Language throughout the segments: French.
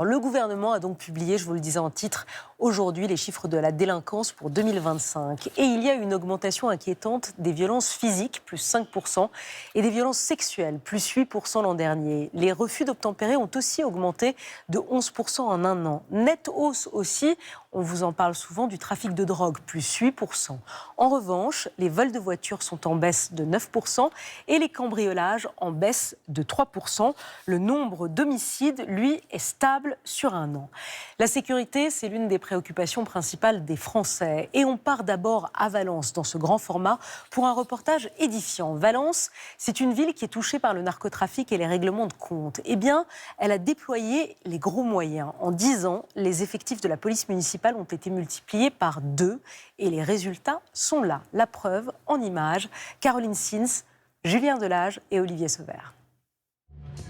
Le gouvernement a donc publié, je vous le disais en titre, aujourd'hui les chiffres de la délinquance pour 2025. Et il y a une augmentation inquiétante des violences physiques, plus 5%, et des violences sexuelles, plus 8% l'an dernier. Les refus d'obtempérer ont aussi augmenté de 11% en un an. Nette hausse aussi, on vous en parle souvent, du trafic de drogue, plus 8%. En revanche, les vols de voitures sont en baisse de 9% et les cambriolages en baisse de 3%. Le nombre d'homicides, lui, est stable sur un an. La sécurité, c'est l'une des préoccupations principales des Français. Et on part d'abord à Valence, dans ce grand format, pour un reportage édifiant. Valence, c'est une ville qui est touchée par le narcotrafic et les règlements de compte. Eh bien, elle a déployé les gros moyens. En 10 ans, les effectifs de la police municipale ont été multipliés par 2 et les résultats sont là. La preuve en images. Caroline Sins, Julien Delage et Olivier Sauvert.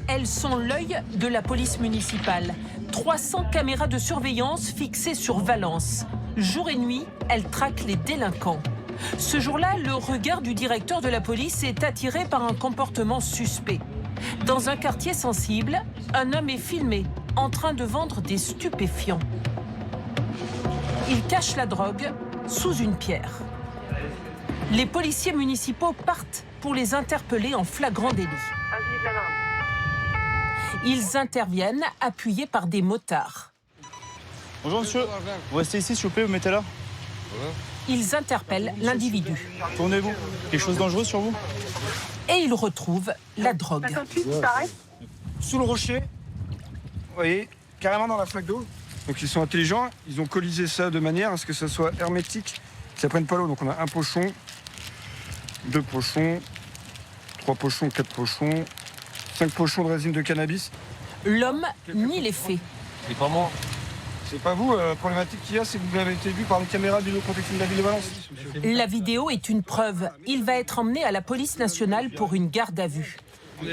Elles sont l'œil de la police municipale. 300 caméras de surveillance fixées sur Valence. Jour et nuit, elles traquent les délinquants. Ce jour-là, le regard du directeur de la police est attiré par un comportement suspect. Dans un quartier sensible, un homme est filmé en train de vendre des stupéfiants. Il cache la drogue sous une pierre. Les policiers municipaux partent pour les interpeller en flagrant délit. Ils interviennent appuyés par des motards. Bonjour monsieur, vous restez ici s'il vous plaît, vous mettez là. Ils interpellent l'individu. Tournez-vous, quelque chose de dangereux sur vous? Et ils retrouvent la drogue. Sous le rocher, vous voyez, carrément dans la flaque d'eau. Donc ils sont intelligents, ils ont colisé ça de manière à ce que ça soit hermétique, que ça prenne pas l'eau. Donc on a un pochon, 2 pochons, 3 pochons, 4 pochons, 5 pochons de résine de cannabis. L'homme nie les faits. C'est pas moi. C'est pas vous, la problématique qu'il y a, c'est que vous avez été vu par une caméra de vidéoprotection de la ville de Valence. La vidéo est une preuve. Il va être emmené à la police nationale pour une garde à vue.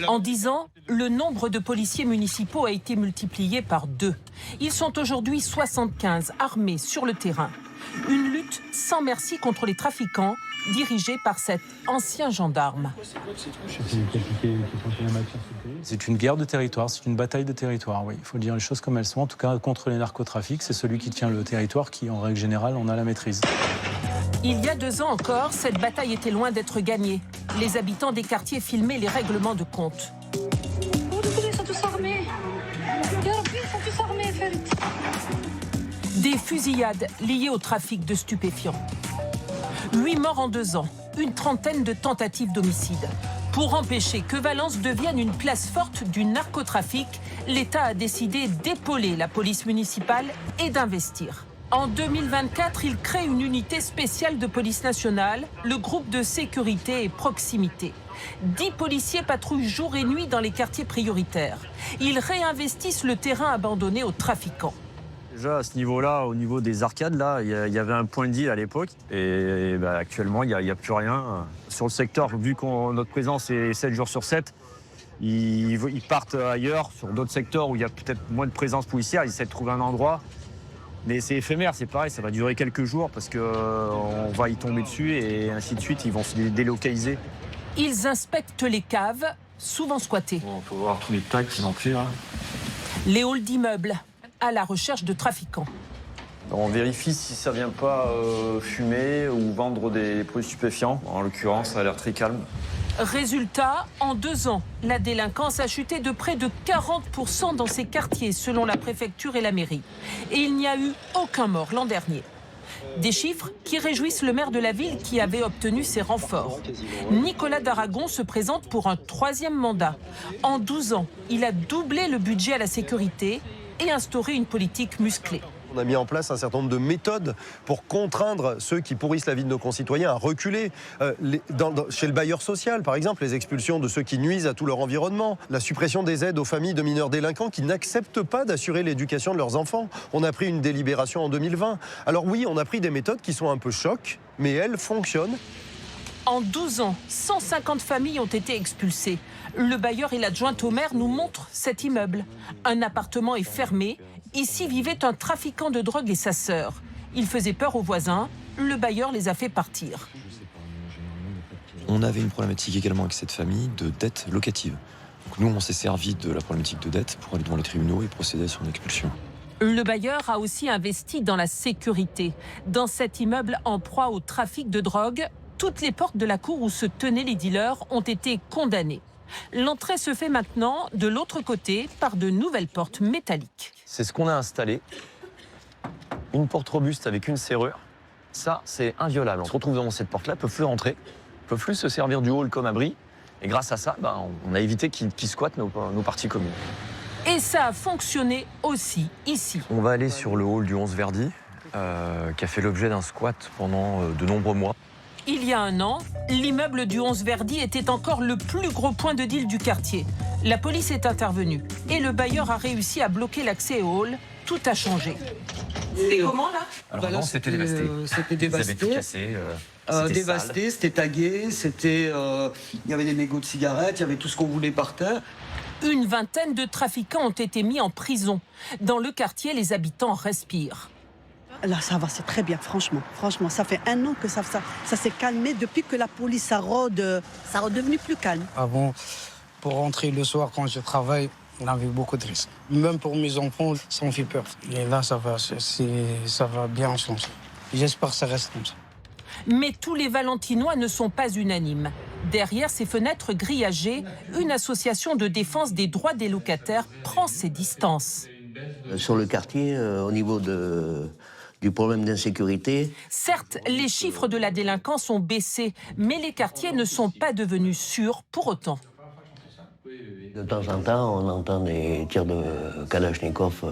En 10 ans, le nombre de policiers municipaux a été multiplié par 2. Ils sont aujourd'hui 75 armés sur le terrain. Une lutte sans merci contre les trafiquants, dirigée par cet ancien gendarme. C'est une guerre de territoire, c'est une bataille de territoire, oui. Il faut dire les choses comme elles sont. En tout cas, contre les narcotrafics, c'est celui qui tient le territoire qui, en règle générale, en a la maîtrise. Il y a 2 ans encore, cette bataille était loin d'être gagnée. Les habitants des quartiers filmaient les règlements de compte. Ils sont tous armés. Ils sont tous armés, Ferit. Des fusillades liées au trafic de stupéfiants. 8 morts en 2 ans, une trentaine de tentatives d'homicide. Pour empêcher que Valence devienne une place forte du narcotrafic, l'État a décidé d'épauler la police municipale et d'investir. En 2024, il crée une unité spéciale de police nationale, le groupe de sécurité et proximité. 10 policiers patrouillent jour et nuit dans les quartiers prioritaires. Ils réinvestissent le terrain abandonné aux trafiquants. Déjà à ce niveau-là, au niveau des arcades, là, il y avait un point de deal à l'époque. Et actuellement, il n'y a plus rien. Sur le secteur, vu que notre présence est 7 jours sur 7, ils partent ailleurs, sur d'autres secteurs où il y a peut-être moins de présence policière. Ils essaient de trouver un endroit. Mais c'est éphémère, c'est pareil, ça va durer quelques jours parce qu'on va y tomber dessus et ainsi de suite. Ils vont se délocaliser. Ils inspectent les caves, souvent squattées. On peut voir tous les tags qu'ils ont pris là. Les halls d'immeubles, à la recherche de trafiquants. On vérifie si ça vient pas fumer ou vendre des produits stupéfiants. En l'occurrence, ça a l'air très calme. Résultat, en 2 ans, la délinquance a chuté de près de 40% dans ces quartiers, selon la préfecture et la mairie. Et il n'y a eu aucun mort l'an dernier. Des chiffres qui réjouissent le maire de la ville qui avait obtenu ces renforts. Nicolas d'Aragon se présente pour un 3e mandat. En 12 ans, il a doublé le budget à la sécurité et instauré une politique musclée. On a mis en place un certain nombre de méthodes pour contraindre ceux qui pourrissent la vie de nos concitoyens à reculer. Chez le bailleur social, par exemple, les expulsions de ceux qui nuisent à tout leur environnement. La suppression des aides aux familles de mineurs délinquants qui n'acceptent pas d'assurer l'éducation de leurs enfants. On a pris une délibération en 2020. Alors oui, on a pris des méthodes qui sont un peu chocs, mais elles fonctionnent. En 12 ans, 150 familles ont été expulsées. Le bailleur et l'adjointe au maire nous montrent cet immeuble. Un appartement est fermé. Ici vivait un trafiquant de drogue et sa sœur. Il faisait peur aux voisins. Le bailleur les a fait partir. On avait une problématique également avec cette famille de dette locative. Donc nous, on s'est servi de la problématique de dette pour aller devant les tribunaux et procéder à son expulsion. Le bailleur a aussi investi dans la sécurité. Dans cet immeuble en proie au trafic de drogue, toutes les portes de la cour où se tenaient les dealers ont été condamnées. L'entrée se fait maintenant de l'autre côté par de nouvelles portes métalliques. C'est ce qu'on a installé. Une porte robuste avec une serrure. Ça, c'est inviolable. On se retrouve devant cette porte-là, ne peut plus rentrer, ne peut plus se servir du hall comme abri. Et grâce à ça, on a évité qu'ils squattent nos parties communes. Et ça a fonctionné aussi ici. On va aller sur le hall du 11 Verdi, qui a fait l'objet d'un squat pendant de nombreux mois. Il y a un an, l'immeuble du 11 Verdi était encore le plus gros point de deal du quartier. La police est intervenue et le bailleur a réussi à bloquer l'accès au hall. Tout a changé. Et comment là? Alors non, c'était dévasté. C'était dévasté. Vous avez tout cassé. Dévasté, c'était tagué, il y avait des mégots de cigarettes, il y avait tout ce qu'on voulait par terre. Une vingtaine de trafiquants ont été mis en prison. Dans le quartier, les habitants respirent. Là, ça va, c'est très bien, franchement. Franchement, ça fait un an que ça s'est calmé. Depuis que la police, ça est redevenu plus calme. Avant, pour rentrer le soir quand je travaille, on avait beaucoup de risques. Même pour mes enfants, ça me fait peur. Et là, ça va bien changer. J'espère que ça reste comme ça. Mais tous les Valentinois ne sont pas unanimes. Derrière ces fenêtres grillagées, une association de défense des droits des locataires prend ses distances. Sur le quartier, au niveau du problème d'insécurité. Certes, les chiffres de la délinquance ont baissé, mais les quartiers ne sont pas devenus sûrs pour autant. De temps en temps, on entend des tirs de Kalachnikov.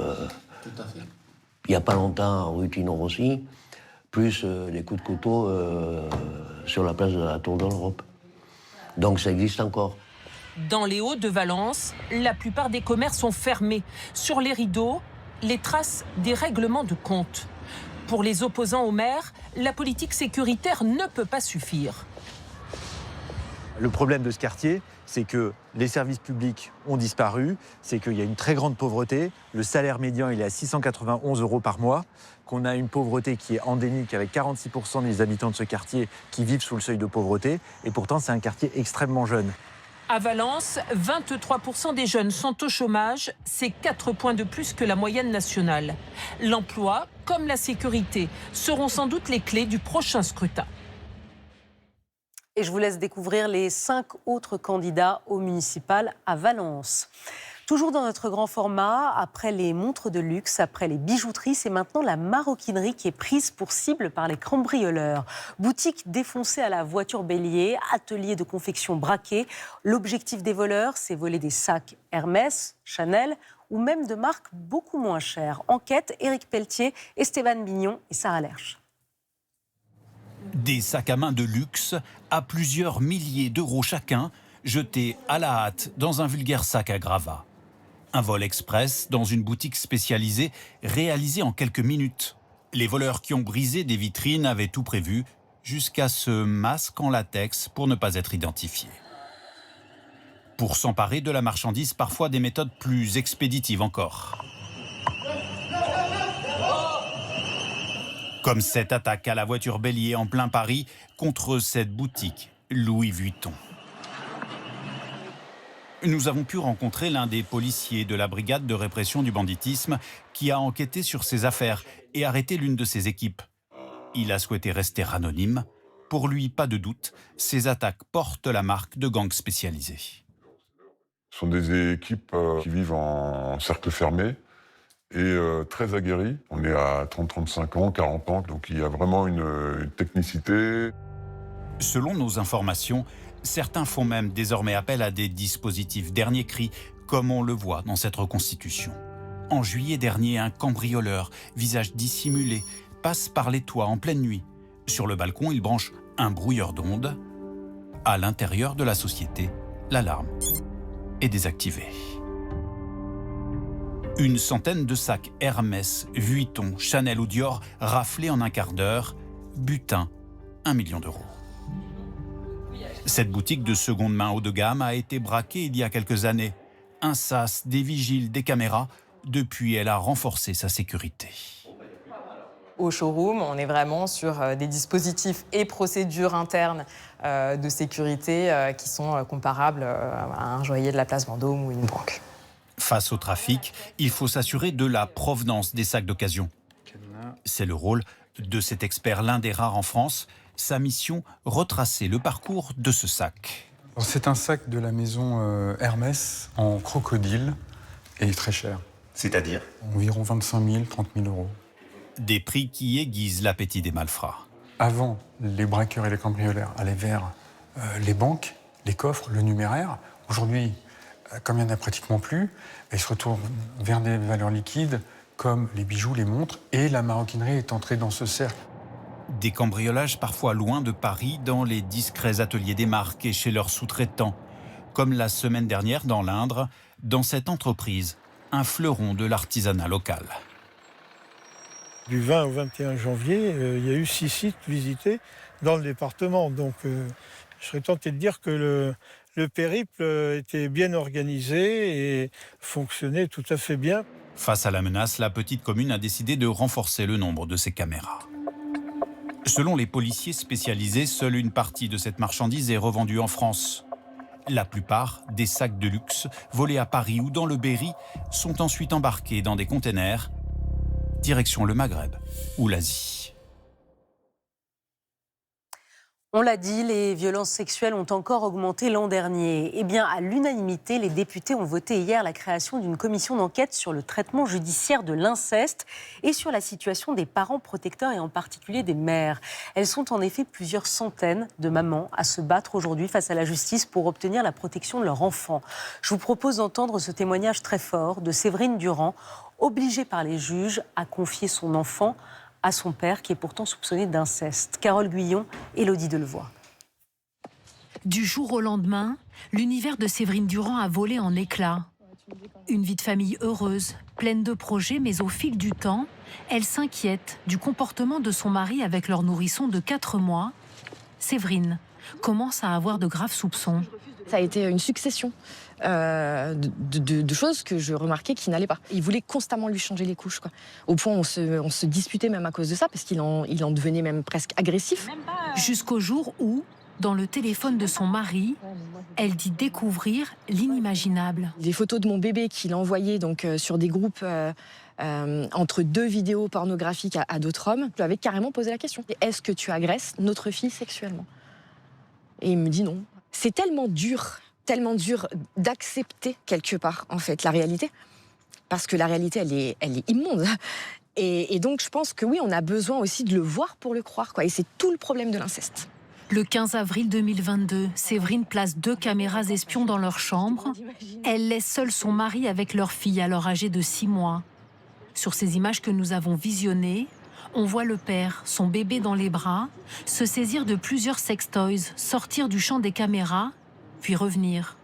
Il n'y a pas longtemps, rue Tino Rossi, plus des coups de couteau sur la place de la Tour de l'Europe. Donc ça existe encore. Dans les Hauts de Valence, la plupart des commerces sont fermés. Sur les rideaux, les traces des règlements de compte. Pour les opposants au maire, la politique sécuritaire ne peut pas suffire. Le problème de ce quartier, c'est que les services publics ont disparu, c'est qu'il y a une très grande pauvreté. Le salaire médian, il est à 691 € par mois, qu'on a une pauvreté qui est endémique avec 46% des habitants de ce quartier qui vivent sous le seuil de pauvreté. Et pourtant, c'est un quartier extrêmement jeune. À Valence, 23% des jeunes sont au chômage, c'est 4 points de plus que la moyenne nationale. L'emploi, comme la sécurité, seront sans doute les clés du prochain scrutin. Et je vous laisse découvrir les 5 autres candidats au municipal à Valence. Toujours dans notre grand format, après les montres de luxe, après les bijouteries, c'est maintenant la maroquinerie qui est prise pour cible par les cambrioleurs. Boutique défoncée à la voiture bélier, atelier de confection braqué. L'objectif des voleurs, c'est voler des sacs Hermès, Chanel ou même de marques beaucoup moins chères. Enquête, Éric Pelletier, Esteban Bignon et Sarah Lerche. Des sacs à main de luxe à plusieurs milliers d'euros chacun, jetés à la hâte dans un vulgaire sac à gravats. Un vol express dans une boutique spécialisée réalisé en quelques minutes. Les voleurs qui ont brisé des vitrines avaient tout prévu, jusqu'à ce masque en latex pour ne pas être identifiés. Pour s'emparer de la marchandise, parfois des méthodes plus expéditives encore. Comme cette attaque à la voiture bélier en plein Paris contre cette boutique Louis Vuitton. Nous avons pu rencontrer l'un des policiers de la brigade de répression du banditisme qui a enquêté sur ces affaires et arrêté l'une de ses équipes. Il a souhaité rester anonyme. Pour lui, pas de doute, ces attaques portent la marque de gangs spécialisés. Ce sont des équipes qui vivent en cercle fermé et très aguerries. On est à 30-35 ans, 40 ans, donc il y a vraiment une technicité. Selon nos informations, certains font même désormais appel à des dispositifs dernier cri, comme on le voit dans cette reconstitution. En juillet dernier, un cambrioleur, visage dissimulé, passe par les toits en pleine nuit. Sur le balcon, il branche un brouilleur d'ondes. À l'intérieur de la société, l'alarme est désactivée. Une centaine de sacs Hermès, Vuitton, Chanel ou Dior raflés en un quart d'heure. Butin, 1 million d'euros. Cette boutique de seconde main haut de gamme a été braquée il y a quelques années. Un sas, des vigiles, des caméras. Depuis, elle a renforcé sa sécurité. Au showroom, on est vraiment sur des dispositifs et procédures internes de sécurité qui sont comparables à un joaillier de la place Vendôme ou une banque. Face au trafic, il faut s'assurer de la provenance des sacs d'occasion. C'est le rôle de cet expert, l'un des rares en France. Sa mission, retracer le parcours de ce sac. C'est un sac de la maison Hermès en crocodile et très cher. C'est-à-dire ? Environ 25 000, 30 000 euros. Des prix qui aiguisent l'appétit des malfrats. Avant, les braqueurs et les cambrioleurs allaient vers les banques, les coffres, le numéraire. Aujourd'hui, comme il n'y en a pratiquement plus, ils se retournent vers des valeurs liquides comme les bijoux, les montres, et la maroquinerie est entrée dans ce cercle. Des cambriolages parfois loin de Paris, dans les discrets ateliers des marques et chez leurs sous-traitants. Comme la semaine dernière dans l'Indre, dans cette entreprise, un fleuron de l'artisanat local. Du 20 au 21 janvier, il y a eu 6 sites visités dans le département. Donc je serais tenté de dire que le périple était bien organisé et fonctionnait tout à fait bien. Face à la menace, la petite commune a décidé de renforcer le nombre de ses caméras. Selon les policiers spécialisés, seule une partie de cette marchandise est revendue en France. La plupart des sacs de luxe volés à Paris ou dans le Berry sont ensuite embarqués dans des containers, direction le Maghreb ou l'Asie. On l'a dit, les violences sexuelles ont encore augmenté l'an dernier. Eh bien, à l'unanimité, les députés ont voté hier la création d'une commission d'enquête sur le traitement judiciaire de l'inceste et sur la situation des parents protecteurs et en particulier des mères. Elles sont en effet plusieurs centaines de mamans à se battre aujourd'hui face à la justice pour obtenir la protection de leur enfant. Je vous propose d'entendre ce témoignage très fort de Séverine Durand, obligée par les juges à confier son enfant à son père, qui est pourtant soupçonné d'inceste. Carole Guyon, Élodie Delevoye. Du jour au lendemain, l'univers de Séverine Durand a volé en éclats. Une vie de famille heureuse, pleine de projets, mais au fil du temps, elle s'inquiète du comportement de son mari avec leur nourrisson de 4 mois. Séverine commence à avoir de graves soupçons. Ça a été une succession de choses que je remarquais qui n'allaient pas. Il voulait constamment lui changer les couches, quoi. Au point où on se disputait même à cause de ça, parce qu'il en devenait même presque agressif. Jusqu'au jour où, dans le téléphone de son mari, elle dit découvrir l'inimaginable. Des photos de mon bébé qu'il envoyait donc, sur des groupes entre 2 vidéos pornographiques à d'autres hommes. Je lui avais carrément posé la question. Est-ce que tu agresses notre fille sexuellement ? Et il me dit non. C'est tellement dur d'accepter quelque part, en fait, la réalité. Parce que la réalité, elle est immonde. Et donc, je pense que oui, on a besoin aussi de le voir pour le croire, quoi. Et c'est tout le problème de l'inceste. Le 15 avril 2022, Séverine place 2 caméras espions dans leur chambre. Elle laisse seul son mari avec leur fille, alors âgée de 6 mois. Sur ces images que nous avons visionnées, on voit le père, son bébé dans les bras, se saisir de plusieurs sextoys, sortir du champ des caméras, puis revenir.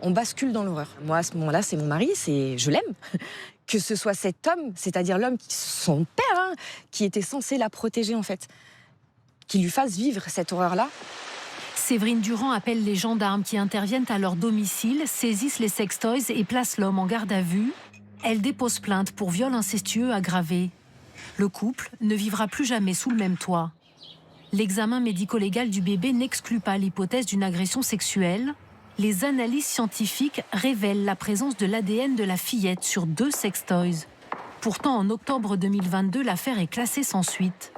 On bascule dans l'horreur. Moi, à ce moment-là, c'est mon mari, je l'aime. Que ce soit cet homme, c'est-à-dire l'homme, son père, qui était censé la protéger, en fait, qui lui fasse vivre cette horreur-là. Séverine Durand appelle les gendarmes qui interviennent à leur domicile, saisissent les sextoys et placent l'homme en garde à vue. Elle dépose plainte pour viol incestueux aggravé. Le couple ne vivra plus jamais sous le même toit. L'examen médico-légal du bébé n'exclut pas l'hypothèse d'une agression sexuelle. Les analyses scientifiques révèlent la présence de l'ADN de la fillette sur 2 sextoys. Pourtant, en octobre 2022, l'affaire est classée sans suite.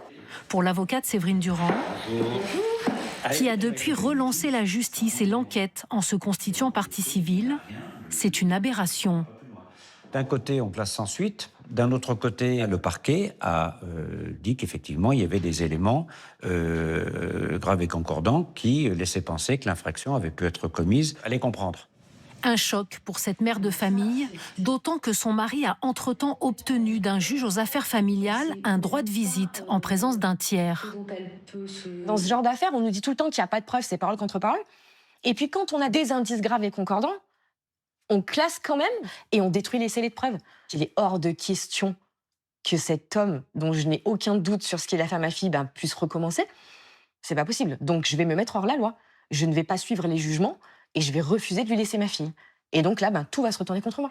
Pour l'avocate Séverine Durand, qui a depuis relancé la justice et l'enquête en se constituant partie civile, c'est une aberration. D'un côté, on classe sans suite. D'un autre côté, le parquet a dit qu'effectivement, il y avait des éléments graves et concordants qui laissaient penser que l'infraction avait pu être commise. Allez comprendre. Un choc pour cette mère de famille, d'autant que son mari a entre-temps obtenu d'un juge aux affaires familiales un droit de visite en présence d'un tiers. Dans ce genre d'affaires, on nous dit tout le temps qu'il n'y a pas de preuves, c'est parole contre parole. Et puis quand on a des indices graves et concordants, on classe quand même et on détruit les scellés de preuves. Il est hors de question que cet homme, dont je n'ai aucun doute sur ce qu'il a fait à ma fille, puisse recommencer. C'est pas possible. Donc je vais me mettre hors la loi. Je ne vais pas suivre les jugements et je vais refuser de lui laisser ma fille. Et donc là, tout va se retourner contre moi.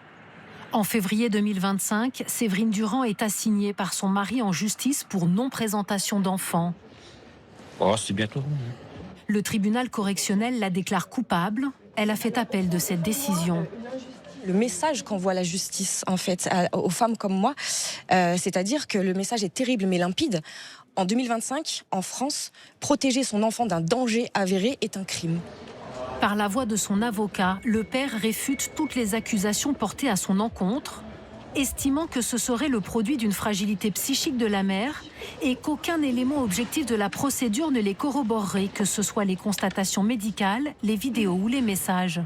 En février 2025, Séverine Durand est assignée par son mari en justice pour non-présentation d'enfants. Oh, c'est bientôt. Le tribunal correctionnel la déclare coupable. Elle a fait appel de cette décision. Le message qu'envoie la justice, en fait, aux femmes comme moi, c'est-à-dire que le message est terrible mais limpide. En 2025, en France, protéger son enfant d'un danger avéré est un crime. Par la voix de son avocat, le père réfute toutes les accusations portées à son encontre, estimant que ce serait le produit d'une fragilité psychique de la mère et qu'aucun élément objectif de la procédure ne les corroborerait, que ce soit les constatations médicales, les vidéos ou les messages.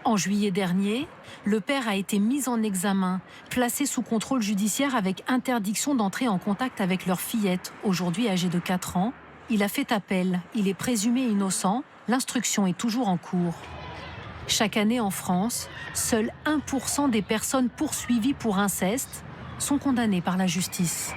En juillet dernier, le père a été mis en examen, placé sous contrôle judiciaire avec interdiction d'entrer en contact avec leur fillette, aujourd'hui âgée de 4 ans. Il a fait appel, il est présumé innocent, l'instruction est toujours en cours. Chaque année en France, seul 1% des personnes poursuivies pour inceste sont condamnées par la justice.